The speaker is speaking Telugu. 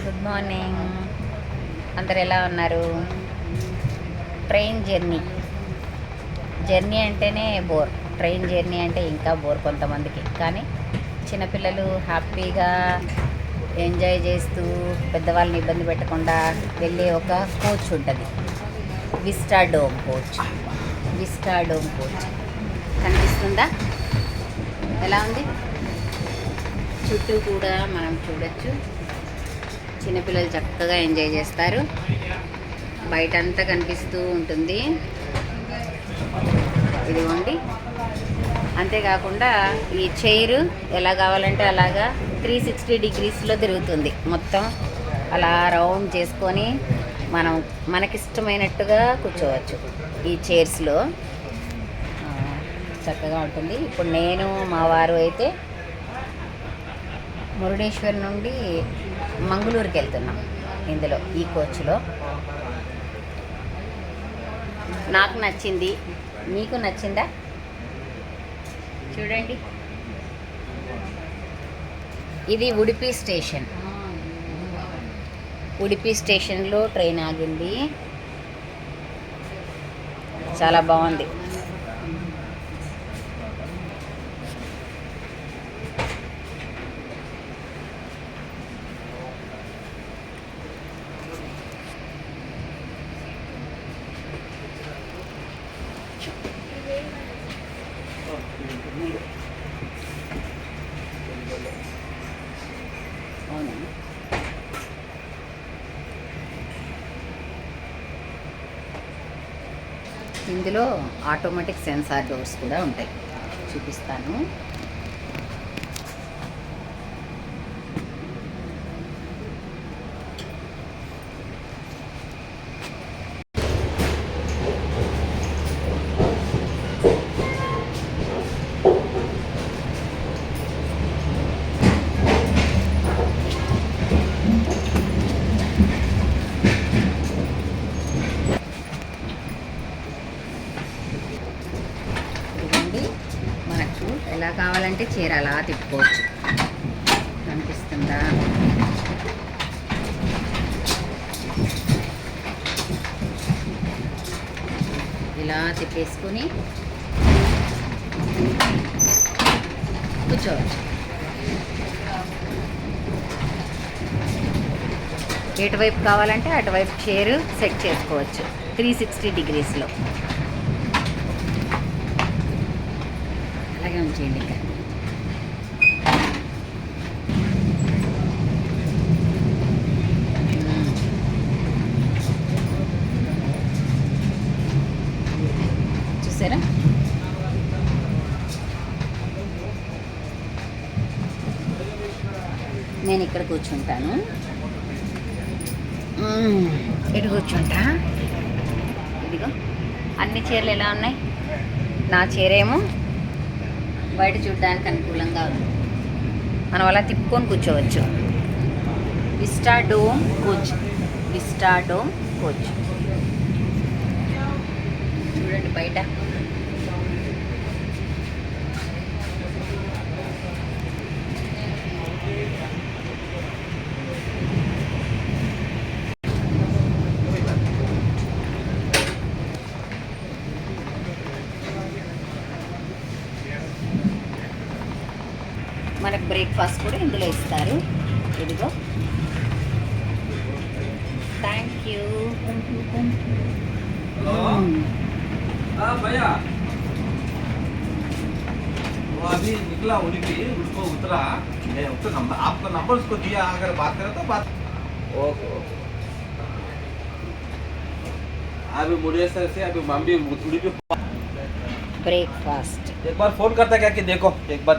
Good morning. అందరు ఎలా ఉన్నారు? ట్రైన్ జర్నీ అంటేనే బోర్. ట్రైన్ జర్నీ అంటే ఇంకా బోర్ కొంతమందికి. కానీ చిన్నపిల్లలు హ్యాపీగా ఎంజాయ్ చేస్తూ పెద్దవాళ్ళని ఇబ్బంది పెట్టకుండా వెళ్ళే ఒక కోచ్ ఉంటుంది, విస్టాడోమ్ కోచ్. కనిపిస్తుందా ఎలా ఉంది? చుట్టూ కూడా మనం చూడొచ్చు. చిన్నపిల్లలు చక్కగా ఎంజాయ్ చేస్తారు. బయట అంతా కనిపిస్తూ ఉంటుంది, ఇదిగోండి. అంతేకాకుండా ఈ చైర్ ఎలా కావాలంటే అలాగా 360 డిగ్రీస్లో తిరుగుతుంది. మొత్తం అలా రౌండ్ చేసుకొని మనకిష్టమైనట్టుగా కూర్చోవచ్చు ఈ చైర్స్లో. చక్కగా ఉంటుంది. ఇప్పుడు నేను మా వారు అయితే మురుడేశ్వర్ నుండి మంగళూరుకి వెళ్తున్నాం ఇందులో, ఈ కోచ్లో. నాకు నచ్చింది, మీకు నచ్చిందా? చూడండి, ఇది ఉడిపి స్టేషన్లో ట్రైన్ ఆగింది. చాలా బాగుంది. అవునా? ఇందులో ఆటోమేటిక్ సెన్సార్ డోర్స్ కూడా ఉంటాయి, చూపిస్తాను. ఎలా కావాలంటే చీర అలా తిప్పుకోవచ్చు. కనిపిస్తుందా? ఇలా తిప్పేసుకొని కూర్చోవచ్చు. ఎటువైపు కావాలంటే అటువైపు చైర్ సెట్ చేసుకోవచ్చు 360 డిగ్రీస్లో. అలాగే ఉంచేయండి. ఇంకా చూసారా? నేను ఇక్కడ కూర్చుంటాను. ఇటు కూర్చుంటా. ఇదిగో అన్ని చీరలు ఎలా ఉన్నాయి. నా చీరేమో బయట చూడడానికి అనుకూలంగా ఉంది. మనం అలా తిప్పుకొని కూర్చోవచ్చు. విస్టాడోమ్ కోచ్ చూడండి బయట. మనకు బ్రేక్ఫాస్ట్ కూడా ఇందులో ఇస్తారు. ఇదిగో. Thank you. भैया वो अभी निकला उड़ीपी, उसको उतरा। मैं उसको नंबर, आपका नंबर उसको दिया, अगर बात करें तो बात। Okay okay. अभी मुड़ेसर से अभी मम्मी उड़ीपी ब्रेकफास्ट एक बार फोन करता क्या कि देखो एक बार